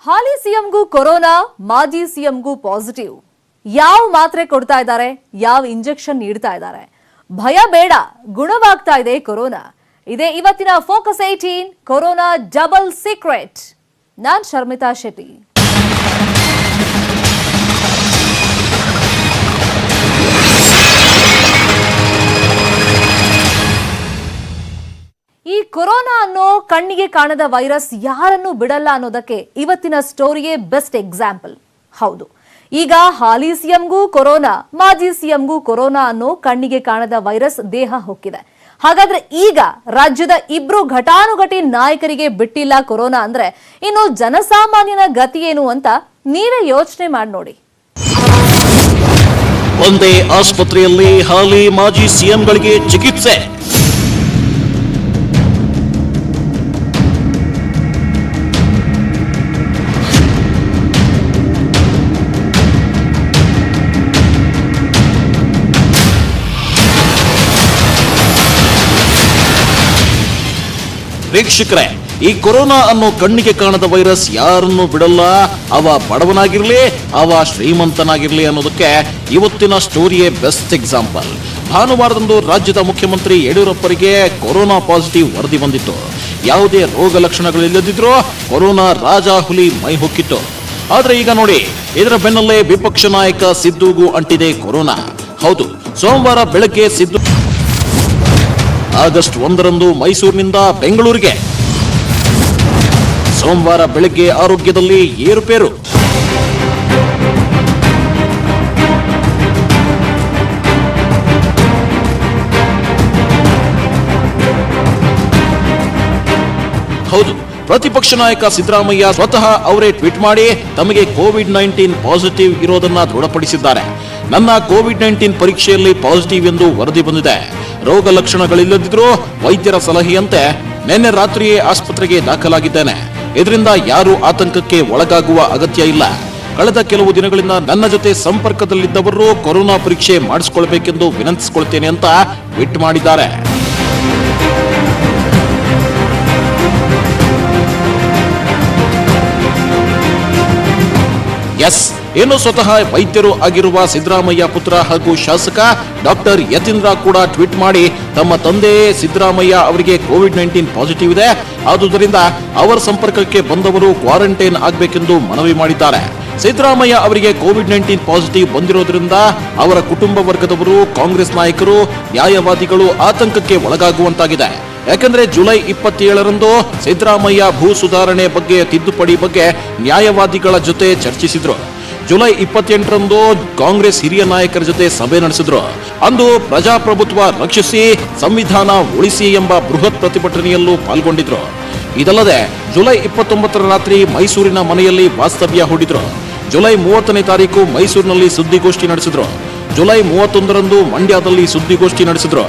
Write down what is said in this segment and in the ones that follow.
ಹಾಲಿ ಸಿಎಂಗೂ corona, ಮಾಜಿ ಸಿಎಂಗೂ positive. ಯಾವ ಮಾತ್ರೆ ಕೊಡ್ತಾ ಇದ್ದಾರೆ, ಯಾವ ಇಂಜೆಕ್ಷನ್ ನೀಡ್ತಾ ಇದ್ದಾರೆ? ಭಯ ಬೇಡ, ಗುಣವಾಗ್ತಾ ಇದೆ ಕೊರೋನಾ. ಇದೇ ಇವತ್ತಿನ ಫೋಕಸ್ 18 ಕೊರೋನಾ ಡಬಲ್ ಸೀಕ್ರೆಟ್. ನಾನ್ ಶರ್ಮಿತಾ ಶೆಟ್ಟಿ. ಈ ಕೊರೋನಾ ಅನ್ನೋ ಕಣ್ಣಿಗೆ ಕಾಣದ ವೈರಸ್ ಯಾರನ್ನು ಬಿಡಲ್ಲ ಅನ್ನೋದಕ್ಕೆ ಇವತ್ತಿನ ಸ್ಟೋರಿಯೇ ಬೆಸ್ಟ್ ಎಕ್ಸಾಂಪಲ್. ಹೌದು, ಈಗ ಹಾಲಿ ಸಿಎಂಗೂ ಕೊರೋನಾ, ಮಾಜಿ ಸಿಎಂಗೂ ಕೊರೋನಾ ಅನ್ನೋ ಕಣ್ಣಿಗೆ ಕಾಣದ ವೈರಸ್ ದೇಹ ಹೊಕ್ಕಿದೆ. ಹಾಗಾದ್ರೆ ಈಗ ರಾಜ್ಯದ ಇಬ್ರು ಘಟಾನುಘಟಿ ನಾಯಕರಿಗೆ ಬಿಟ್ಟಿಲ್ಲ ಕೊರೋನಾ ಅಂದ್ರೆ ಇನ್ನು ಜನಸಾಮಾನ್ಯನ ಗತಿ ಏನು ಅಂತ ನೀವೇ ಯೋಚನೆ ಮಾಡಿ ನೋಡಿ. ಒಂದೇ ಆಸ್ಪತ್ರೆಯಲ್ಲಿ ಹಾಲಿ ಮಾಜಿ ಸಿಎಂಗಳಿಗೆ ಚಿಕಿತ್ಸೆ. ವೀಕ್ಷಕರೇ, ಈ ಕೊರೋನಾ ಅನ್ನೋ ಕಣ್ಣಿಗೆ ಕಾಣದ ವೈರಸ್ ಯಾರನ್ನು ಬಿಡಲ್ಲ. ಅವ ಬಡವನಾಗಿರ್ಲಿ, ಅವ ಶ್ರೀಮಂತನಾಗಿರ್ಲಿ ಅನ್ನೋದಕ್ಕೆ ಇವತ್ತಿನ ಸ್ಟೋರಿಯೇ ಬೆಸ್ಟ್ ಎಕ್ಸಾಂಪಲ್. ಭಾನುವಾರದಂದು ರಾಜ್ಯದ ಮುಖ್ಯಮಂತ್ರಿ ಯಡಿಯೂರಪ್ಪರಿಗೆ ಕೊರೋನಾ ಪಾಸಿಟಿವ್ ವರದಿ ಬಂದಿತ್ತು. ಯಾವುದೇ ರೋಗ ಲಕ್ಷಣಗಳಿಲ್ಲದಿದ್ರೂ ಕೊರೋನಾ ರಾಜ ಹುಲಿ ಮೈ ಹೊಕ್ಕಿತ್ತು. ಆದ್ರೆ ಈಗ ನೋಡಿ, ಇದರ ಬೆನ್ನಲ್ಲೇ ವಿಪಕ್ಷ ನಾಯಕ ಸಿದ್ದುಗೂ ಅಂಟಿದೆ ಕೊರೋನಾ. ಹೌದು, ಸೋಮವಾರ ಬೆಳಗ್ಗೆ ಸಿದ್ದು ಆಗಸ್ಟ್ 1ರಂದು ಮೈಸೂರಿನಿಂದ ಬೆಂಗಳೂರಿಗೆ. ಸೋಮವಾರ ಬೆಳಗ್ಗೆ ಆರೋಗ್ಯದಲ್ಲಿ ಏರುಪೇರು. ಹೌದು, ಪ್ರತಿಪಕ್ಷ ನಾಯಕ ಸಿದ್ದರಾಮಯ್ಯ ಸ್ವತಃ ಅವರೇ ಟ್ವೀಟ್ ಮಾಡಿ ತಮಗೆ ಕೋವಿಡ್-19 ಪಾಸಿಟಿವ್ ಇರೋದನ್ನ ದೃಢಪಡಿಸಿದ್ದಾರೆ. ನನ್ನ ಕೋವಿಡ್-19 ಪರೀಕ್ಷೆಯಲ್ಲಿ ಪಾಸಿಟಿವ್ ಎಂದು ವರದಿ ಬಂದಿದೆ. ರೋಗ ಲಕ್ಷಣಗಳಿಲ್ಲದಿದ್ರೂ ವೈದ್ಯರ ಸಲಹೆಯಂತೆ ನಿನ್ನೆ ರಾತ್ರಿಯೇ ಆಸ್ಪತ್ರೆಗೆ ದಾಖಲಾಗಿದ್ದೇನೆ. ಇದರಿಂದ ಯಾರೂ ಆತಂಕಕ್ಕೆ ಒಳಗಾಗುವ ಅಗತ್ಯ ಇಲ್ಲ. ಕಳೆದ ಕೆಲವು ದಿನಗಳಿಂದ ನನ್ನ ಜೊತೆ ಸಂಪರ್ಕದಲ್ಲಿದ್ದವರು ಕೊರೋನಾ ಪರೀಕ್ಷೆ ಮಾಡಿಸಿಕೊಳ್ಬೇಕೆಂದು ವಿನಂತಿಸಿಕೊಳ್ತೇನೆ ಅಂತ ಟ್ವೀಟ್ ಮಾಡಿದ್ದಾರೆ. ಎಸ್, ಇನ್ನು ಸ್ವತಃ ವೈದ್ಯರು ಆಗಿರುವ ಸಿದ್ದರಾಮಯ್ಯ ಪುತ್ರ ಹಾಗೂ ಶಾಸಕ ಡಾಕ್ಟರ್ ಯತೀಂದ್ರ ಕೂಡ ಟ್ವೀಟ್ ಮಾಡಿ ತಮ್ಮ ತಂದೆ ಸಿದ್ದರಾಮಯ್ಯ ಅವರಿಗೆ ಕೋವಿಡ್-19 ಪಾಸಿಟಿವ್ ಇದೆ, ಆದುದರಿಂದ ಅವರ ಸಂಪರ್ಕಕ್ಕೆ ಬಂದವರು ಕ್ವಾರಂಟೈನ್ ಆಗಬೇಕೆಂದು ಮನವಿ ಮಾಡಿದ್ದಾರೆ. ಸಿದ್ದರಾಮಯ್ಯ ಅವರಿಗೆ ಕೋವಿಡ್-19 ಪಾಸಿಟಿವ್ ಬಂದಿರೋದ್ರಿಂದ ಅವರ ಕುಟುಂಬ ವರ್ಗದವರು, ಕಾಂಗ್ರೆಸ್ ನಾಯಕರು, ನ್ಯಾಯವಾದಿಗಳು ಆತಂಕಕ್ಕೆ ಒಳಗಾಗುವಂತಾಗಿದೆ. ಯಾಕಂದ್ರೆ ಜುಲೈ 27ರಂದು ಸಿದ್ದರಾಮಯ್ಯ ಭೂ ಸುಧಾರಣೆ ಬಗ್ಗೆ, ತಿದ್ದುಪಡಿ ಬಗ್ಗೆ ನ್ಯಾಯವಾದಿಗಳ ಜೊತೆ ಚರ್ಚಿಸಿದ್ರು. ಜುಲೈ 28ರಂದು ಕಾಂಗ್ರೆಸ್ ಹಿರಿಯ ನಾಯಕರ ಜೊತೆ ಸಭೆ ನಡೆಸಿದ್ರು. ಅಂದು ಪ್ರಜಾಪ್ರಭುತ್ವ ರಕ್ಷಿಸಿ, ಸಂವಿಧಾನ ಉಳಿಸಿ ಎಂಬ ಬೃಹತ್ ಪ್ರತಿಭಟನೆಯಲ್ಲೂ ಪಾಲ್ಗೊಂಡಿದ್ರು. ಇದಲ್ಲದೆ ಜುಲೈ 29ರ ರಾತ್ರಿ ಮೈಸೂರಿನ ಮನೆಯಲ್ಲಿ ವಾಸ್ತವ್ಯ ಹೂಡಿದ್ರು. ಜುಲೈ 30ನೇ ತಾರೀಕು ಮೈಸೂರಿನಲ್ಲಿ ಸುದ್ದಿಗೋಷ್ಠಿ ನಡೆಸಿದ್ರು. ಜುಲೈ 31ರಂದು ಮಂಡ್ಯದಲ್ಲಿ ಸುದ್ದಿಗೋಷ್ಠಿ ನಡೆಸಿದ್ರು.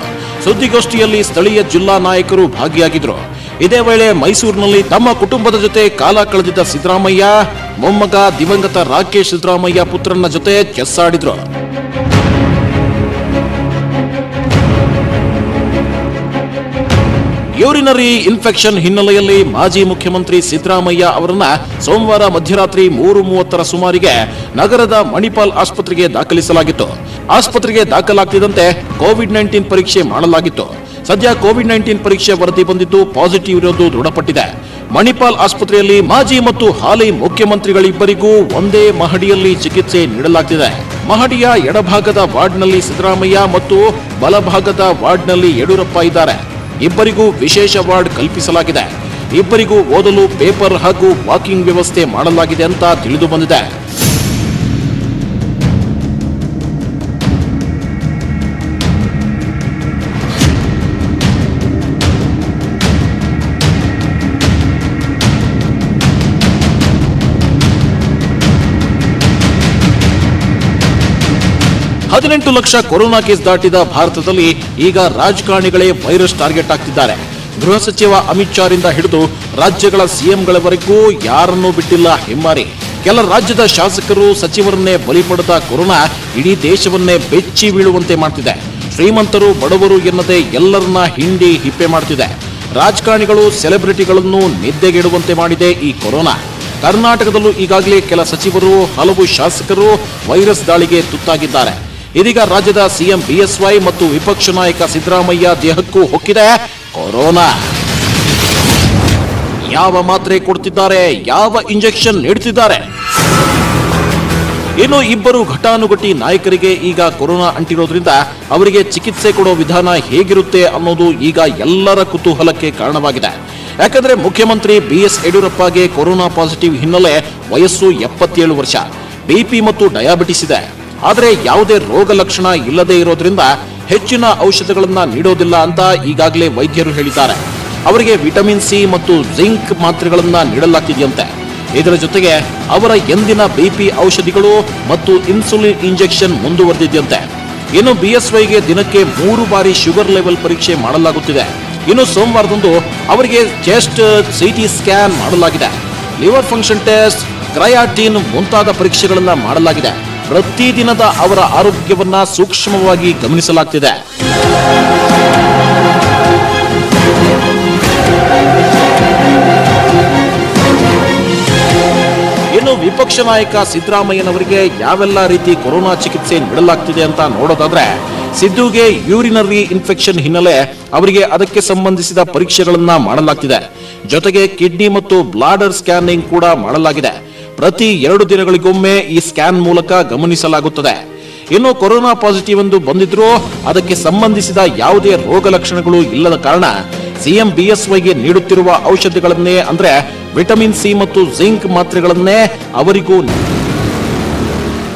ಸುದ್ದಿಗೋಷ್ಠಿಯಲ್ಲಿ ಸ್ಥಳೀಯ ಜಿಲ್ಲಾ ನಾಯಕರು ಭಾಗಿಯಾಗಿದ್ರು. ಇದೇ ವೇಳೆ ಮೈಸೂರಿನಲ್ಲಿ ತಮ್ಮ ಕುಟುಂಬದ ಜೊತೆ ಕಾಲ ಕಳೆದಿದ್ದ ಸಿದ್ದರಾಮಯ್ಯ ಮೊಮ್ಮಗ ದಿವಂಗತ ರಾಕೇಶ್ ಸಿದ್ದರಾಮಯ್ಯ ಪುತ್ರನ ಜೊತೆ ಚೆಸ್ ಆಡಿದ್ರು. ಯೂರಿನರಿ ಇನ್ಫೆಕ್ಷನ್ ಹಿನ್ನೆಲೆಯಲ್ಲಿ ಮಾಜಿ ಮುಖ್ಯಮಂತ್ರಿ ಸಿದ್ದರಾಮಯ್ಯ ಅವರನ್ನ ಸೋಮವಾರ ಮಧ್ಯರಾತ್ರಿ 3:30ರ ಸುಮಾರಿಗೆ ನಗರದ ಮಣಿಪಾಲ್ ಆಸ್ಪತ್ರೆಗೆ ದಾಖಲಿಸಲಾಗಿತ್ತು. ಆಸ್ಪತ್ರೆಗೆ ದಾಖಲಾಗ್ತಿದ್ದಂತೆ ಕೋವಿಡ್-19 ಪರೀಕ್ಷೆ ಮಾಡಲಾಗಿತ್ತು. ಸದ್ಯ ಕೋವಿಡ್-19 ಪರೀಕ್ಷೆ ವರದಿ ಬಂದಿದ್ದು ಪಾಸಿಟಿವ್ ಇರೋದು ದೃಢಪಟ್ಟಿದೆ. ಮಣಿಪಾಲ್ ಆಸ್ಪತ್ರೆಯಲ್ಲಿ ಮಾಜಿ ಮತ್ತು ಹಾಲಿ ಮುಖ್ಯಮಂತ್ರಿಗಳಿಬ್ಬರಿಗೂ ಒಂದೇ ಮಹಡಿಯಲ್ಲಿ ಚಿಕಿತ್ಸೆ ನೀಡಲಾಗ್ತಿದೆ. ಮಹಡಿಯ ಎಡಭಾಗದ ವಾರ್ಡ್ನಲ್ಲಿ ಸಿದ್ದರಾಮಯ್ಯ ಮತ್ತು ಬಲಭಾಗದ ವಾರ್ಡ್ನಲ್ಲಿ ಯಡಿಯೂರಪ್ಪ ಇದ್ದಾರೆ. ಇಬ್ಬರಿಗೂ ವಿಶೇಷ ವಾರ್ಡ್ ಕಲ್ಪಿಸಲಾಗಿದೆ. ಇಬ್ಬರಿಗೂ ಓದಲು ಪೇಪರ್ ಹಾಗೂ ವಾಕಿಂಗ್ ವ್ಯವಸ್ಥೆ ಮಾಡಲಾಗಿದೆ ಅಂತ ತಿಳಿದು ಬಂದಿದೆ. ಹದಿನೆಂಟು ಲಕ್ಷ ಕೊರೋನಾ ಕೇಸ್ ದಾಟಿದ ಭಾರತದಲ್ಲಿ ಈಗ ರಾಜಕಾರಣಿಗಳೇ ವೈರಸ್ ಟಾರ್ಗೆಟ್ ಆಗ್ತಿದ್ದಾರೆ. ಗೃಹ ಸಚಿವ ಅಮಿತ್ ಶಾ ರಿಂದ ಹಿಡಿದು ರಾಜ್ಯಗಳ ಸಿಎಂಗಳವರೆಗೂ ಯಾರನ್ನೂ ಬಿಟ್ಟಿಲ್ಲ ಹೆಮ್ಮಾರಿ. ಕೆಲ ರಾಜ್ಯದ ಶಾಸಕರು, ಸಚಿವರನ್ನೇ ಬಲಿ ಪಡೆದ ಕೊರೋನಾ ಇಡೀ ದೇಶವನ್ನೇ ಬೆಚ್ಚಿ ಬೀಳುವಂತೆ ಮಾಡ್ತಿದೆ. ಶ್ರೀಮಂತರು, ಬಡವರು ಎನ್ನದೇ ಎಲ್ಲರನ್ನ ಹಿಂಡಿ ಹಿಪ್ಪೆ ಮಾಡ್ತಿದೆ. ರಾಜಕಾರಣಿಗಳು, ಸೆಲೆಬ್ರಿಟಿಗಳನ್ನು ನಿದ್ದೆಗೆಡುವಂತೆ ಮಾಡಿದೆ ಈ ಕೊರೋನಾ. ಕರ್ನಾಟಕದಲ್ಲೂ ಈಗಾಗಲೇ ಕೆಲ ಸಚಿವರು, ಹಲವು ಶಾಸಕರು ವೈರಸ್ ದಾಳಿಗೆ ತುತ್ತಾಗಿದ್ದಾರೆ. ಇದೀಗ ರಾಜ್ಯದ ಸಿಎಂ ಬಿಎಸ್ವೈ ಮತ್ತು ವಿಪಕ್ಷ ನಾಯಕ ಸಿದ್ದರಾಮಯ್ಯ ದೇಹಕ್ಕೂ ಹೊಕ್ಕಿದೆ ಕೊರೋನಾ. ಯಾವ ಮಾತ್ರೆ ಕೊಡ್ತಿದ್ದಾರೆ, ಯಾವ ಇಂಜೆಕ್ಷನ್ ನೀಡುತ್ತಿದ್ದಾರೆ? ಇನ್ನು ಇಬ್ಬರು ಘಟಾನುಘಟಿ ನಾಯಕರಿಗೆ ಈಗ ಕೊರೋನಾ ಅಂಟಿರೋದ್ರಿಂದ ಅವರಿಗೆ ಚಿಕಿತ್ಸೆ ಕೊಡೋ ವಿಧಾನ ಹೇಗಿರುತ್ತೆ ಅನ್ನೋದು ಈಗ ಎಲ್ಲರ ಕುತೂಹಲಕ್ಕೆ ಕಾರಣವಾಗಿದೆ. ಯಾಕಂದ್ರೆ ಮುಖ್ಯಮಂತ್ರಿ ಬಿಎಸ್ ಯಡಿಯೂರಪ್ಪಗೆ ಕೊರೋನಾ ಪಾಸಿಟಿವ್ ಹಿನ್ನೆಲೆ, ವಯಸ್ಸು 77 ವರ್ಷ, ಬಿಪಿ ಮತ್ತು ಡಯಾಬಿಟಿಸ್ ಇದೆ. ಆದರೆ ಯಾವುದೇ ರೋಗ ಲಕ್ಷಣ ಇಲ್ಲದೆ ಇರೋದ್ರಿಂದ ಹೆಚ್ಚಿನ ಔಷಧಗಳನ್ನ ನೀಡೋದಿಲ್ಲ ಅಂತ ಈಗಾಗಲೇ ವೈದ್ಯರು ಹೇಳಿದ್ದಾರೆ. ಅವರಿಗೆ ವಿಟಮಿನ್ ಸಿ ಮತ್ತು ಜಿಂಕ್ ಮಾತ್ರೆಗಳನ್ನ ನೀಡಲಾಗ್ತಿದೆಯಂತೆ. ಇದರ ಜೊತೆಗೆ ಅವರ ಎಂದಿನ ಬಿಪಿ ಔಷಧಿಗಳು ಮತ್ತು ಇನ್ಸುಲಿನ್ ಇಂಜೆಕ್ಷನ್ ಮುಂದುವರೆದಿದೆಯಂತೆ. ಇನ್ನು ಬಿಎಸ್ವೈಗೆ ದಿನಕ್ಕೆ 3 ಬಾರಿ ಶುಗರ್ ಲೆವೆಲ್ ಪರೀಕ್ಷೆ ಮಾಡಲಾಗುತ್ತಿದೆ. ಇನ್ನು ಸೋಮವಾರದಂದು ಅವರಿಗೆ ಚೆಸ್ಟ್ ಸಿಟಿ ಸ್ಕ್ಯಾನ್ ಮಾಡಲಾಗಿದೆ. ಲಿವರ್ ಫಂಕ್ಷನ್ ಟೆಸ್ಟ್, ಕ್ರಯಾಟಿನ್ ಮುಂತಾದ ಪರೀಕ್ಷೆಗಳನ್ನ ಮಾಡಲಾಗಿದೆ. ಪ್ರತಿದಿನದ ಅವರ ಆರೋಗ್ಯವನ್ನ ಸೂಕ್ಷ್ಮವಾಗಿ ಗಮನಿಸಲಾಗ್ತಿದೆ. ಇನ್ನು ವಿಪಕ್ಷ ನಾಯಕ ಸಿದ್ದರಾಮಯ್ಯನವರಿಗೆ ಯಾವೆಲ್ಲ ರೀತಿ ಕೊರೋನಾ ಚಿಕಿತ್ಸೆ ನೀಡಲಾಗ್ತಿದೆ ಅಂತ ನೋಡೋದಾದ್ರೆ, ಸಿದ್ದುಗೆ ಯೂರಿನರಿ ಇನ್ಫೆಕ್ಷನ್ ಹಿನ್ನೆಲೆ ಅವರಿಗೆ ಅದಕ್ಕೆ ಸಂಬಂಧಿಸಿದ ಪರೀಕ್ಷೆಗಳನ್ನ ಮಾಡಲಾಗ್ತಿದೆ. ಜೊತೆಗೆ ಕಿಡ್ನಿ ಮತ್ತು ಬ್ಲಾಡರ್ ಸ್ಕ್ಯಾನಿಂಗ್ ಕೂಡ ಮಾಡಲಾಗಿದೆ. ಪ್ರತಿ 2 ದಿನಗಳಿಗೊಮ್ಮೆ ಈ ಸ್ಕ್ಯಾನ್ ಮೂಲಕ ಗಮನಿಸಲಾಗುತ್ತದೆ. ಇನ್ನು ಕೊರೋನಾ ಪಾಸಿಟಿವ್ ಎಂದು ಬಂದಿದ್ರೂ ಅದಕ್ಕೆ ಸಂಬಂಧಿಸಿದ ಯಾವುದೇ ರೋಗ ಲಕ್ಷಣಗಳು ಇಲ್ಲದ ಕಾರಣ ಸಿಎಂ ಬಿಎಸ್ವೈಗೆ ನೀಡುತ್ತಿರುವ ಔಷಧಿಗಳನ್ನೇ, ಅಂದ್ರೆ ವಿಟಮಿನ್ ಸಿ ಮತ್ತು ಜಿಂಕ್ ಮಾತ್ರೆಗಳನ್ನೇ ಅವರಿಗೂ.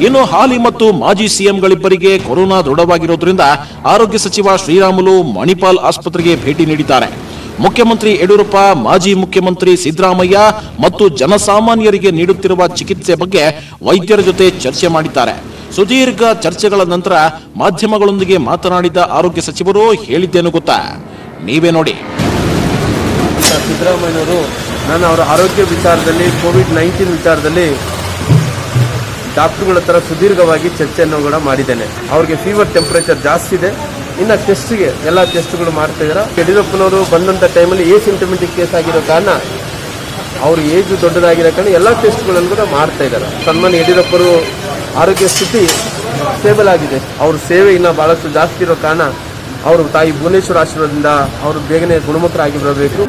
ಇನ್ನು ಹಾಲಿ ಮತ್ತು ಮಾಜಿ ಸಿಎಂಗಳಿಬ್ಬರಿಗೆ ಕೊರೋನಾ ದೃಢವಾಗಿರೋದ್ರಿಂದ ಆರೋಗ್ಯ ಸಚಿವ ಶ್ರೀರಾಮುಲು ಮಣಿಪಾಲ್ ಆಸ್ಪತ್ರೆಗೆ ಭೇಟಿ ನೀಡಿದ್ದಾರೆ. ಮುಖ್ಯಮಂತ್ರಿ ಯಡಿಯೂರಪ್ಪ, ಮಾಜಿ ಮುಖ್ಯಮಂತ್ರಿ ಸಿದ್ದರಾಮಯ್ಯ ಮತ್ತು ಜನಸಾಮಾನ್ಯರಿಗೆ ನೀಡುತ್ತಿರುವ ಚಿಕಿತ್ಸೆ ಬಗ್ಗೆ ವೈದ್ಯರ ಜೊತೆ ಚರ್ಚೆ ಮಾಡಿದ್ದಾರೆ. ಸುದೀರ್ಘ ಚರ್ಚೆಗಳ ನಂತರ ಮಾಧ್ಯಮಗಳೊಂದಿಗೆ ಮಾತನಾಡಿದ ಆರೋಗ್ಯ ಸಚಿವರು ಹೇಳಿದ್ದೇನು ಗೊತ್ತಾ? ನೀವೇ ನೋಡಿ. ಸಿದ್ದರಾಮಯ್ಯನವರು ನಾನು ಅವರ ಆರೋಗ್ಯ ವಿಚಾರದಲ್ಲಿ, ಕೋವಿಡ್-19 ವಿಚಾರದಲ್ಲಿ ಡಾಕ್ಟರ್ಗಳ ಹತ್ರ ಸುದೀರ್ಘವಾಗಿ ಚರ್ಚೆಯನ್ನು ಕೂಡ ಮಾಡಿದ್ದೇನೆ. ಅವ್ರಿಗೆ ಫೀವರ್, ಟೆಂಪರೇಚರ್ ಜಾಸ್ತಿ ಇದೆ. ಇನ್ನು ಟೆಸ್ಟ್ಗೆ ಎಲ್ಲ ಟೆಸ್ಟ್ಗಳು ಮಾಡ್ತಾ ಇದ್ದಾರೆ. ಯಡಿಯೂರಪ್ಪನವರು ಬಂದಂಥ ಟೈಮಲ್ಲಿ ಸಿಂಟಮೆಟಿಕ್ ಕೇಸ್ ಆಗಿರೋ ಕಾರಣ, ಅವ್ರ ಏಜ್ ದೊಡ್ಡದಾಗಿರೋ ಕಾರಣ ಎಲ್ಲ ಟೆಸ್ಟ್ಗಳನ್ನು ಕೂಡ ಮಾಡ್ತಾ ಇದ್ದಾರೆ. ಸನ್ಮಾನ್ಯ ಯಡಿಯೂರಪ್ಪರು ಆರೋಗ್ಯ ಸ್ಥಿತಿ ಸ್ಟೇಬಲ್ ಆಗಿದೆ. ಅವ್ರ ಸೇವೆ ಇನ್ನು ಬಹಳಷ್ಟು ಜಾಸ್ತಿ ಇರೋ ಕಾರಣ ಅವರು ತಾಯಿ ಭುವನೇಶ್ವರ ಆಶೀರ್ವಾದದಿಂದ ಅವರು ಬೇಗನೆ ಗುಣಮುಖರಾಗಿ ಬರಬೇಕು.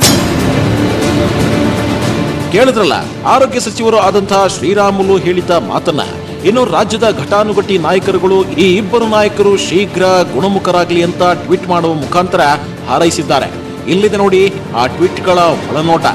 ಕೇಳಿದ್ರಲ್ಲ ಆರೋಗ್ಯ ಸಚಿವರು ಆದಂತಹ ಶ್ರೀರಾಮುಲು ಹೇಳಿದ ಮಾತನ್ನ. ಇನ್ನು ರಾಜ್ಯದ ಘಟಾನುಘಟಿ ನಾಯಕರುಗಳು ಈ ಇಬ್ಬರು ನಾಯಕರು ಶೀಘ್ರ ಗುಣಮುಖರಾಗಲಿ ಅಂತ ಟ್ವೀಟ್ ಮಾಡುವ ಮುಖಾಂತರ ಹಾರೈಸಿದ್ದಾರೆ. ಇಲ್ಲಿದೆ ನೋಡಿ ಆ ಟ್ವೀಟ್ಗಳ ಒಳನೋಟ.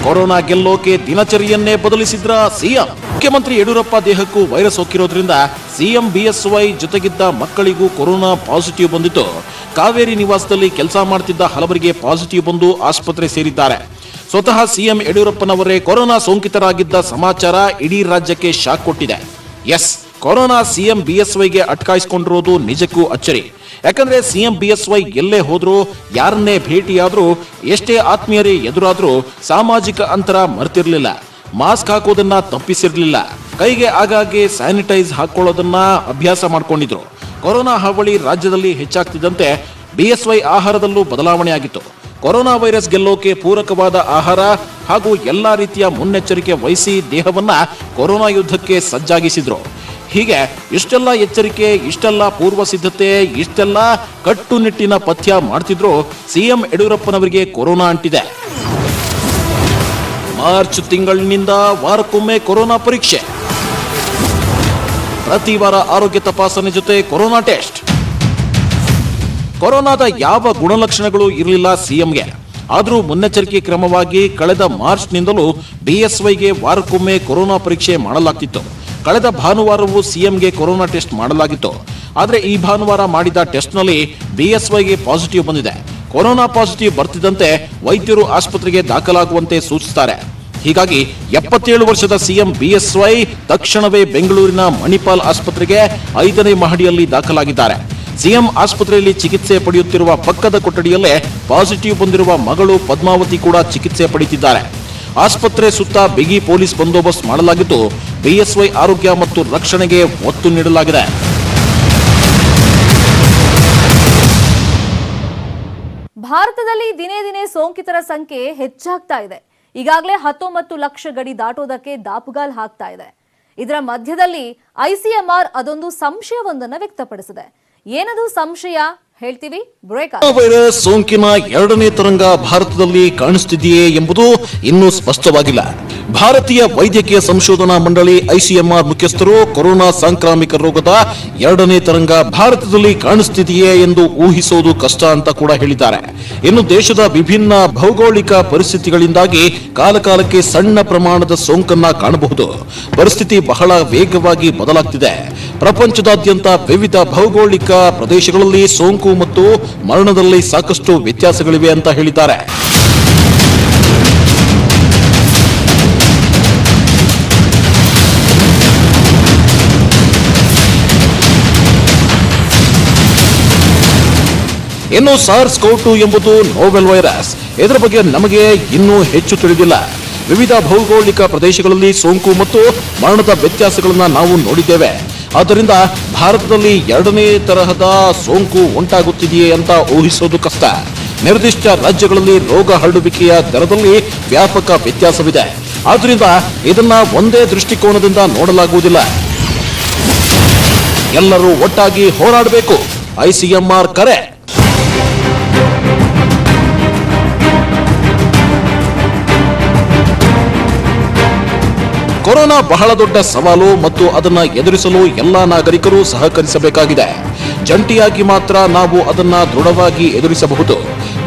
Corona ಗೆಲ್ಲೋಕೆ ದಿನಚರಿಯನ್ನೇ ಬದಲಿಸಿದ್ರ CM. ಮುಖ್ಯಮಂತ್ರಿ ಯಡಿಯೂರಪ್ಪ ದೇಹಕ್ಕೂ ವೈರಸ್ ಹೊಕ್ಕಿರೋದ್ರಿಂದ ಸಿಎಂ ಬಿಎಸ್ವೈ ಜೊತೆಗಿದ್ದ ಮಕ್ಕಳಿಗೂ ಕೊರೋನಾ ಪಾಸಿಟಿವ್ ಬಂದಿತ್ತು. ಕಾವೇರಿ ನಿವಾಸದಲ್ಲಿ ಕೆಲಸ ಮಾಡ್ತಿದ್ದ ಹಲವರಿಗೆ ಪಾಸಿಟಿವ್ ಬಂದು ಆಸ್ಪತ್ರೆ ಸೇರಿದ್ದಾರೆ. ಸ್ವತಃ ಸಿಎಂ ಯಡಿಯೂರಪ್ಪನವರೇ ಕೊರೋನಾ ಸೋಂಕಿತರಾಗಿದ್ದ ಸಮಾಚಾರ ಇಡೀ ರಾಜ್ಯಕ್ಕೆ ಶಾಕ್ ಕೊಟ್ಟಿದೆ. ಎಸ್, ಕೊರೋನಾ ಸಿಎಂ ಬಿಎಸ್ವೈಗೆ ಅಟ್ಕಾಯಿಸಿಕೊಂಡಿರೋದು ನಿಜಕ್ಕೂ ಅಚ್ಚರಿ. ಯಾಕಂದ್ರೆ ಸಿಎಂ ಬಿಎಸ್ವೈ ಎಲ್ಲೇ ಹೋದ್ರು, ಯಾರನ್ನೇ ಭೇಟಿಯಾದ್ರೂ, ಎಷ್ಟೇ ಆತ್ಮೀಯರೇ ಎದುರಾದ್ರೂ ಸಾಮಾಜಿಕ ಅಂತರ ಮರ್ತಿರ್ಲಿಲ್ಲ. ಮಾಸ್ಕ್ ಹಾಕೋದನ್ನ ತಪ್ಪಿಸಿರ್ಲಿಲ್ಲ. ಕೈಗೆ ಆಗಾಗ್ಗೆ ಸ್ಯಾನಿಟೈಸ್ ಹಾಕೊಳ್ಳೋದನ್ನ ಅಭ್ಯಾಸ ಮಾಡ್ಕೊಂಡಿದ್ರು. ಕೊರೋನಾ ಹಾವಳಿ ರಾಜ್ಯದಲ್ಲಿ ಹೆಚ್ಚಾಗ್ತಿದ್ದಂತೆ ಬಿಎಸ್ವೈ ಆಹಾರದಲ್ಲೂ ಬದಲಾವಣೆ ಆಗಿತ್ತು. ಕೊರೋನಾ ವೈರಸ್ ಗೆಲ್ಲೋಕೆ ಪೂರಕವಾದ ಆಹಾರ ಹಾಗೂ ಎಲ್ಲಾ ರೀತಿಯ ಮುನ್ನೆಚ್ಚರಿಕೆ ವಹಿಸಿ ದೇಹವನ್ನ ಕೊರೋನಾ ಯುದ್ಧಕ್ಕೆ ಸಜ್ಜಾಗಿಸಿದ್ರು. ಹೀಗೆ ಇಷ್ಟೆಲ್ಲ ಎಚ್ಚರಿಕೆ, ಇಷ್ಟೆಲ್ಲ ಪೂರ್ವ ಸಿದ್ಧತೆ, ಇಷ್ಟೆಲ್ಲ ಕಟ್ಟುನಿಟ್ಟಿನ ಪಥ್ಯ ಮಾಡ್ತಿದ್ರು ಸಿಎಂ ಯಡಿಯೂರಪ್ಪನವರಿಗೆ ಕೊರೋನಾ ಅಂಟಿದೆ. ಮಾರ್ಚ್ ತಿಂಗಳಿನಿಂದ ವಾರಕ್ಕೊಮ್ಮೆ ಕೊರೋನಾ ಪರೀಕ್ಷೆ, ಪ್ರತಿ ವಾರ ಆರೋಗ್ಯ ತಪಾಸಣೆ ಜೊತೆ ಕೊರೋನಾ ಟೆಸ್ಟ್. ಕೊರೋನಾದ ಯಾವ ಗುಣಲಕ್ಷಣಗಳು ಇರಲಿಲ್ಲ ಸಿಎಂಗೆ. ಆದರೂ ಮುನ್ನೆಚ್ಚರಿಕೆ ಕ್ರಮವಾಗಿ ಕಳೆದ ಮಾರ್ಚ್ನಿಂದಲೂ ಬಿಎಸ್ವೈಗೆ ವಾರಕ್ಕೊಮ್ಮೆ ಕೊರೋನಾ ಪರೀಕ್ಷೆ ಮಾಡಲಾಗ್ತಿತ್ತು. ಕಳೆದ ಭಾನುವಾರವೂ ಸಿಎಂಗೆ ಕೊರೋನಾ ಟೆಸ್ಟ್ ಮಾಡಲಾಗಿತ್ತು. ಆದರೆ ಈ ಭಾನುವಾರ ಮಾಡಿದ ಟೆಸ್ಟ್ನಲ್ಲಿ ಬಿಎಸ್ವೈಗೆ ಪಾಸಿಟಿವ್ ಬಂದಿದೆ. ಕೊರೋನಾ ಪಾಸಿಟಿವ್ ಬರ್ತಿದ್ದಂತೆ ವೈದ್ಯರು ಆಸ್ಪತ್ರೆಗೆ ದಾಖಲಾಗುವಂತೆ ಸೂಚಿಸುತ್ತಾರೆ. ಹೀಗಾಗಿ 77 ವರ್ಷದ ಸಿಎಂ ಬಿಎಸ್ವೈ ತಕ್ಷಣವೇ ಬೆಂಗಳೂರಿನ ಮಣಿಪಾಲ್ ಆಸ್ಪತ್ರೆಗೆ 5ನೇ ಮಹಡಿಯಲ್ಲಿ ದಾಖಲಾಗಿದ್ದಾರೆ. ಸಿಎಂ ಆಸ್ಪತ್ರೆಯಲ್ಲಿ ಚಿಕಿತ್ಸೆ ಪಡೆಯುತ್ತಿರುವ ಪಕ್ಕದ ಕೊಠಡಿಯಲ್ಲೇ ಪಾಸಿಟಿವ್ ಬಂದಿರುವ ಮಗಳು ಪದ್ಮಾವತಿ ಕೂಡ ಚಿಕಿತ್ಸೆ ಪಡೆಯುತ್ತಿದ್ದಾರೆ. ಆಸ್ಪತ್ರೆ ಸುತ್ತ ಬಿಗಿ ಪೊಲೀಸ್ ಬಂದೋಬಸ್ತ್ ಮಾಡಲಾಗಿದ್ದು ಬಿಎಸ್ವೈ ಆರೋಗ್ಯ ಮತ್ತು ರಕ್ಷಣೆಗೆ ಒತ್ತು ನೀಡಲಾಗಿದೆ. ಭಾರತದಲ್ಲಿ ದಿನೇ ದಿನೇ ಸೋಂಕಿತರ ಸಂಖ್ಯೆ ಹೆಚ್ಚಾಗ್ತಾ ಇದೆ. ಈಗಾಗಲೇ 19 ಲಕ್ಷ ಗಡಿ ದಾಟೋದಕ್ಕೆ ದಾಪುಗಾಲ್ ಹಾಕ್ತಾ ಇದೆ. ಇದರ ಮಧ್ಯದಲ್ಲಿ ಐಸಿಎಂಆರ್ ಅದೊಂದು ಸಂಶಯವೊಂದನ್ನು ವ್ಯಕ್ತಪಡಿಸಿದೆ. ಏನದು ಸಂಶಯ ಹೇಳ್ತೀವಿ, ಬ್ರೇಕ್. ವೈರಸ್ ಸೋಂಕಿನ 2ನೇ ತರಂಗ ಭಾರತದಲ್ಲಿ ಕಾಣಿಸುತ್ತಿದೆಯೇ ಎಂಬುದು ಇನ್ನೂ ಸ್ಪಷ್ಟವಾಗಿಲ್ಲ. ಭಾರತೀಯ ವೈದ್ಯಕೀಯ ಸಂಶೋಧನಾ ಮಂಡಳಿ ಐಸಿಎಂಆರ್ ಮುಖ್ಯಸ್ಥರು ಕೊರೋನಾ ಸಾಂಕ್ರಾಮಿಕ ರೋಗದ 2ನೇ ತರಂಗ ಭಾರತದಲ್ಲಿ ಕಾಣಿಸುತ್ತಿದೆಯೇ ಎಂದು ಊಹಿಸುವುದು ಕಷ್ಟ ಅಂತ ಕೂಡ ಹೇಳಿದ್ದಾರೆ. ಇನ್ನು ದೇಶದ ವಿಭಿನ್ನ ಭೌಗೋಳಿಕ ಪರಿಸ್ಥಿತಿಗಳಿಂದಾಗಿ ಕಾಲಕಾಲಕ್ಕೆ ಸಣ್ಣ ಪ್ರಮಾಣದ ಸೋಂಕನ್ನ ಕಾಣಬಹುದು. ಪರಿಸ್ಥಿತಿ ಬಹಳ ವೇಗವಾಗಿ ಬದಲಾಗ್ತಿದೆ. ಪ್ರಪಂಚದಾದ್ಯಂತ ವಿವಿಧ ಭೌಗೋಳಿಕ ಪ್ರದೇಶಗಳಲ್ಲಿ ಸೋಂಕು ಮತ್ತು ಮರಣದಲ್ಲಿ ಸಾಕಷ್ಟು ವ್ಯತ್ಯಾಸಗಳಿವೆ ಅಂತ ಹೇಳಿದ್ದಾರೆ. ಇನ್ನು SARS-CoV-2 ಎಂಬುದು ನೋವೆಲ್ ವೈರಸ್. ಇದರ ಬಗ್ಗೆ ನಮಗೆ ಇನ್ನೂ ಹೆಚ್ಚು ತಿಳಿದಿಲ್ಲ. ವಿವಿಧ ಭೌಗೋಳಿಕ ಪ್ರದೇಶಗಳಲ್ಲಿ ಸೋಂಕು ಮತ್ತು ಮರಣದ ವ್ಯತ್ಯಾಸಗಳನ್ನು ನಾವು ನೋಡಿದ್ದೇವೆ. ಆದ್ದರಿಂದ ಭಾರತದಲ್ಲಿ 2ನೇ ತರಹದ ಸೋಂಕು ಉಂಟಾಗುತ್ತಿದೆಯೇ ಅಂತ ಊಹಿಸೋದು ಕಷ್ಟ. ನಿರ್ದಿಷ್ಟ ರಾಜ್ಯಗಳಲ್ಲಿ ರೋಗ ಹರಡುವಿಕೆಯ ದರದಲ್ಲಿ ವ್ಯಾಪಕ ವ್ಯತ್ಯಾಸವಿದೆ. ಆದ್ದರಿಂದ ಇದನ್ನ ಒಂದೇ ದೃಷ್ಟಿಕೋನದಿಂದ ನೋಡಲಾಗುವುದಿಲ್ಲ. ಎಲ್ಲರೂ ಒಟ್ಟಾಗಿ ಹೋರಾಡಬೇಕು. ಐಸಿಎಂಆರ್ ಕರೆ. ಕೊರೋನಾ ಬಹಳ ದೊಡ್ಡ ಸವಾಲು ಮತ್ತು ಅದನ್ನ ಎದುರಿಸಲು ಎಲ್ಲಾ ನಾಗರಿಕರು ಸಹಕರಿಸಬೇಕಾಗಿದೆ. ಜಂಟಿಯಾಗಿ ಮಾತ್ರ ನಾವು ಅದನ್ನ ದೃಢವಾಗಿ ಎದುರಿಸಬಹುದು.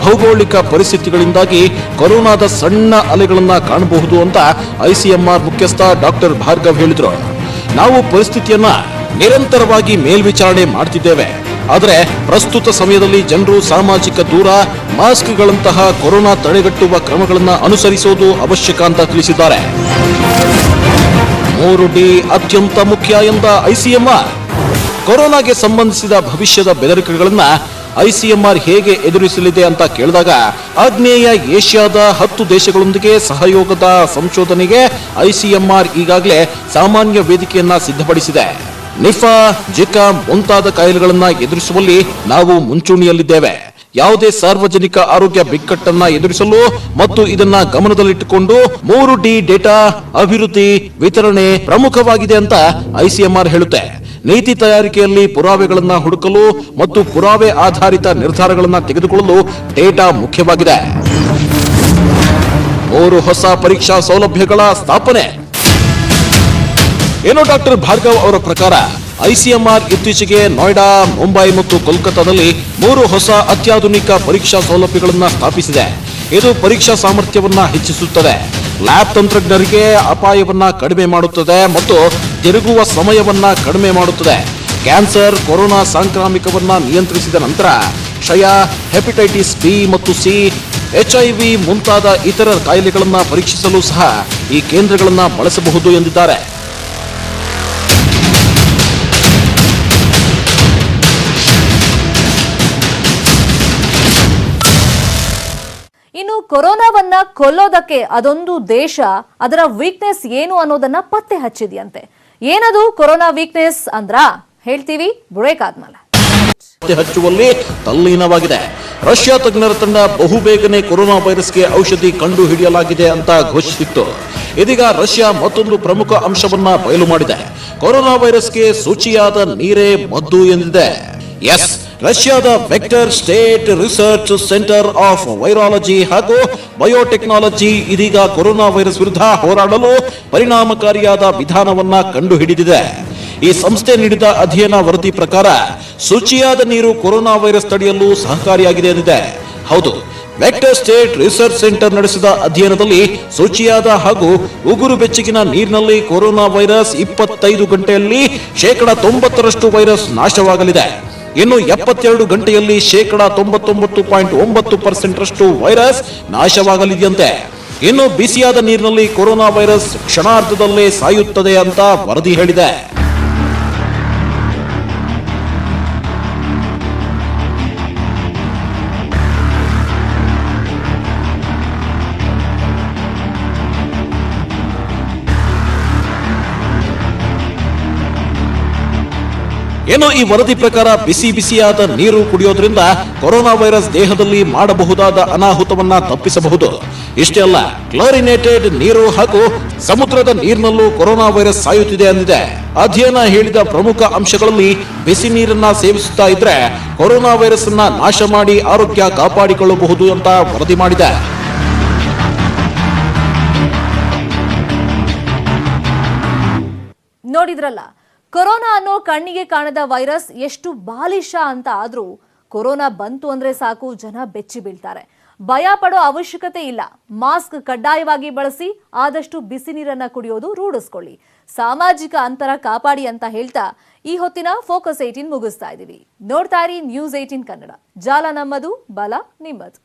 ಭೌಗೋಳಿಕ ಪರಿಸ್ಥಿತಿಗಳಿಂದಾಗಿ ಕೊರೋನಾದ ಸಣ್ಣ ಅಲೆಗಳನ್ನ ಕಾಣಬಹುದು ಅಂತ ಐಸಿಎಂಆರ್ ಮುಖ್ಯಸ್ಥ ಡಾಕ್ಟರ್ ಭಾರ್ಗವ್ ಹೇಳಿದ್ರು. ನಾವು ಪರಿಸ್ಥಿತಿಯನ್ನ ನಿರಂತರವಾಗಿ ಮೇಲ್ವಿಚಾರಣೆ ಮಾಡ್ತಿದ್ದೇವೆ. ಆದರೆ ಪ್ರಸ್ತುತ ಸಮಯದಲ್ಲಿ ಜನರು ಸಾಮಾಜಿಕ ದೂರ, ಮಾಸ್ಕ್ಗಳಂತಹ ಕೊರೋನಾ ತಡೆಗಟ್ಟುವ ಕ್ರಮಗಳನ್ನು ಅನುಸರಿಸುವುದು ಅವಶ್ಯಕ ಅಂತ ತಿಳಿಸಿದ್ದಾರೆ. 3D ಅತ್ಯಂತ ಮುಖ್ಯ ಎಂದ ಐಸಿಎಂಆರ್. ಕೊರೋನಾಗೆ ಸಂಬಂಧಿಸಿದ ಭವಿಷ್ಯದ ಬೆದರಿಕೆಗಳನ್ನ ಐಸಿಎಂಆರ್ ಹೇಗೆ ಎದುರಿಸಲಿದೆ ಅಂತ ಕೇಳಿದಾಗ ಆಗ್ನೇಯ ಏಷ್ಯಾದ 10 ದೇಶಗಳೊಂದಿಗೆ ಸಹಯೋಗದ ಸಂಶೋಧನೆಗೆ ಐಸಿಎಂಆರ್ ಈಗಾಗಲೇ ಸಾಮಾನ್ಯ ವೇದಿಕೆಯನ್ನ ಸಿದ್ಧಪಡಿಸಿದೆ. ನಿಫಾ, ಜಿಕಾ ಮುಂತಾದ ಕಾಯಿಲೆಗಳನ್ನ ಎದುರಿಸುವಲ್ಲಿ ನಾವು ಮುಂಚೂಣಿಯಲ್ಲಿದ್ದೇವೆ. ಯಾವುದೇ ಸಾರ್ವಜನಿಕ ಆರೋಗ್ಯ ಬಿಕ್ಕಟ್ಟನ್ನ ಎದುರಿಸಲು ಮತ್ತು ಇದನ್ನ ಗಮನದಲ್ಲಿಟ್ಟುಕೊಂಡು 3D ಡೇಟಾ ಅಭಿವೃದ್ಧಿ, ವಿತರಣೆ ಪ್ರಮುಖವಾಗಿದೆ ಅಂತ ಐಸಿಎಂಆರ್ ಹೇಳುತ್ತೆ. ನೀತಿ ತಯಾರಿಕೆಯಲ್ಲಿ ಪುರಾವೆಗಳನ್ನ ಹುಡುಕಲು ಮತ್ತು ಪುರಾವೆ ಆಧಾರಿತ ನಿರ್ಧಾರಗಳನ್ನ ತೆಗೆದುಕೊಳ್ಳಲು ಡೇಟಾ ಮುಖ್ಯವಾಗಿದೆ. 3 ಹೊಸ ಪರೀಕ್ಷಾ ಸೌಲಭ್ಯಗಳ ಸ್ಥಾಪನೆ. ಏನೋ ಡಾಕ್ಟರ್ ಭಾರ್ಗವ್ ಅವರ ಪ್ರಕಾರ ಐಸಿಎಂಆರ್ ಇತ್ತೀಚೆಗೆ ನೋಯ್ಡಾ, ಮುಂಬೈ ಮತ್ತು ಕೋಲ್ಕತ್ತಾದಲ್ಲಿ 3 ಹೊಸ ಅತ್ಯಾಧುನಿಕ ಪರೀಕ್ಷಾ ಸೌಲಭ್ಯಗಳನ್ನು ಸ್ಥಾಪಿಸಿದೆ. ಇದು ಪರೀಕ್ಷಾ ಸಾಮರ್ಥ್ಯವನ್ನ ಹೆಚ್ಚಿಸುತ್ತದೆ, ಲ್ಯಾಬ್ ತಂತ್ರಜ್ಞರಿಗೆ ಅಪಾಯವನ್ನ ಕಡಿಮೆ ಮಾಡುತ್ತದೆ ಮತ್ತು ತಿರುಗುವ ಸಮಯವನ್ನ ಕಡಿಮೆ ಮಾಡುತ್ತದೆ. ಕ್ಯಾನ್ಸರ್, ಕೊರೋನಾ ಸಾಂಕ್ರಾಮಿಕವನ್ನ ನಿಯಂತ್ರಿಸಿದ ನಂತರ ಕ್ಷಯ, ಹೆಪಟೈಟಿಸ್ ಬಿ ಮತ್ತು ಸಿ, HIV ಮುಂತಾದ ಇತರ ಕಾಯಿಲೆಗಳನ್ನ ಪರೀಕ್ಷಿಸಲು ಸಹ ಈ ಕೇಂದ್ರಗಳನ್ನ ಬಳಸಬಹುದು ಎಂದಿದ್ದಾರೆ. ಇನ್ನು ಕೊರೋನಾವನ್ನ ಕೊಲ್ಲೋದಕ್ಕೆ ಅದೊಂದು ದೇಶ ಅದರ ವೀಕ್ನೆಸ್ ಏನು ಅನ್ನೋದನ್ನ ಪತ್ತೆ ಹಚ್ಚಿದೆಯಂತೆ. ಏನದು ಕೊರೋನಾ ವೀಕ್ನೆಸ್ ಅಂದ್ರ ಹೇಳ್ತೀವಿ, ಬ್ರೇಕ್ ಆದ್ಮೇಲೆ. ಪತ್ತೆ ಹಚ್ಚುವಲ್ಲಿ ತಲ್ಲೀನವಾಗಿದೆ. ರಷ್ಯಾ ತಜ್ಞರ ತಂಡ ಬಹುಬೇಗನೆ ಕೊರೋನಾ ವೈರಸ್ಗೆ ಔಷಧಿ ಕಂಡು ಹಿಡಿಯಲಾಗಿದೆ ಅಂತ ಘೋಷಿಸಿತ್ತು. ಇದೀಗ ರಷ್ಯಾ ಮತ್ತೊಂದು ಪ್ರಮುಖ ಅಂಶವನ್ನ ಬಯಲು ಮಾಡಿದೆ. ಕೊರೋನಾ ವೈರಸ್ಗೆ ಶುಚಿಯಾದ ನೀರೇ ಮದ್ದು ಎಂದಿದೆ. ಎಸ್, ರಷ್ಯಾದ vector state research centre of virology ಹಾಗೂ ಬಯೋಟೆಕ್ನಾಲಜಿ ಇದೀಗ ಕೊರೋನಾ ವೈರಸ್ ವಿರುದ್ಧ ಹೋರಾಡಲು ಪರಿಣಾಮಕಾರಿಯಾದ ವಿಧಾನವನ್ನ ಕಂಡುಹಿಡಿದಿದೆ. ಈ ಸಂಸ್ಥೆ ನೀಡಿದ ಅಧ್ಯಯನ ವರದಿ ಪ್ರಕಾರ ಶುಚಿಯಾದ ನೀರು ಕೊರೋನಾ ವೈರಸ್ ತಡೆಯಲು ಸಹಕಾರಿಯಾಗಿದೆ ಎಂದಿದೆ. ಹೌದು, ವೆಕ್ಟರ್ ಸ್ಟೇಟ್ ರಿಸರ್ಚ್ ಸೆಂಟರ್ ನಡೆಸಿದ ಅಧ್ಯಯನದಲ್ಲಿ ಶುಚಿಯಾದ ಹಾಗೂ ಉಗುರು ಬೆಚ್ಚಗಿನ ನೀರಿನಲ್ಲಿ ಕೊರೋನಾ ವೈರಸ್ 25 ಗಂಟೆಯಲ್ಲಿ 90% ವೈರಸ್ ನಾಶವಾಗಲಿದೆ. ಇನ್ನು 72 ಗಂಟೆಯಲ್ಲಿ 99.9% ವೈರಸ್ ನಾಶವಾಗಲಿದೆಯಂತೆ. ಇನ್ನು ಬಿಸಿಯಾದ ನೀರಿನಲ್ಲಿ ಕೊರೋನಾ ವೈರಸ್ ಕ್ಷಣಾರ್ಧದಲ್ಲೇ ಸಾಯುತ್ತದೆ ಅಂತ ವರದಿ ಹೇಳಿದೆ. ಏನೋ ಈ ವರದಿ ಪ್ರಕಾರ ಬಿಸಿಯಾದ ನೀರು ಕುಡಿಯೋದ್ರಿಂದ ಕೊರೋನಾ ವೈರಸ್ ದೇಹದಲ್ಲಿ ಮಾಡಬಹುದಾದ ಅನಾಹುತವನ್ನ ತಪ್ಪಿಸಬಹುದು. ಇಷ್ಟೇ ಅಲ್ಲ, ಕ್ಲೋರಿನೇಟೆಡ್ ನೀರು ಹಾಗೂ ಸಮುದ್ರದ ನೀರಿನಲ್ಲೂ ಕೊರೋನಾ ವೈರಸ್ ಸಾಯುತ್ತಿದೆ ಅಂದಿದೆ. ಅಧ್ಯಯನ ಹೇಳಿದ ಪ್ರಮುಖ ಅಂಶಗಳಲ್ಲಿ ಬಿಸಿ ನೀರನ್ನ ಸೇವಿಸುತ್ತಾ ಇದ್ರೆ ಕೊರೋನಾ ವೈರಸ್ ಅನ್ನ ನಾಶ ಮಾಡಿ ಆರೋಗ್ಯ ಕಾಪಾಡಿಕೊಳ್ಳಬಹುದು ಅಂತ ವರದಿ ಮಾಡಿದೆ. ನೋಡಿದ್ರಲ್ಲ, ಕೊರೋನಾ ಅನ್ನೋ ಕಣ್ಣಿಗೆ ಕಾಣದ ವೈರಸ್ ಎಷ್ಟು ಬಾಲಿಶ ಅಂತ ಆದ್ರೂ ಕೊರೋನಾ ಬಂತು ಅಂದ್ರೆ ಸಾಕು ಜನ ಬೆಚ್ಚಿ ಬೀಳ್ತಾರೆ. ಭಯ ಪಡೋ ಅವಶ್ಯಕತೆ ಇಲ್ಲ. ಮಾಸ್ಕ್ ಕಡ್ಡಾಯವಾಗಿ ಬಳಸಿ, ಆದಷ್ಟು ಬಿಸಿ ನೀರನ್ನ ಕುಡಿಯೋದು ರೂಢಿಸ್ಕೊಳ್ಳಿ, ಸಾಮಾಜಿಕ ಅಂತರ ಕಾಪಾಡಿ ಅಂತ ಹೇಳ್ತಾ ಈ ಹೊತ್ತಿನ ಫೋಕಸ್ 18 ಮುಗಿಸ್ತಾ ಇದೀವಿ. ನೋಡ್ತಾ ಇರಿ ನ್ಯೂಸ್ 18 ಕನ್ನಡ. ಜಾಲ ನಮ್ಮದು, ಬಲ ನಿಮ್ಮದು.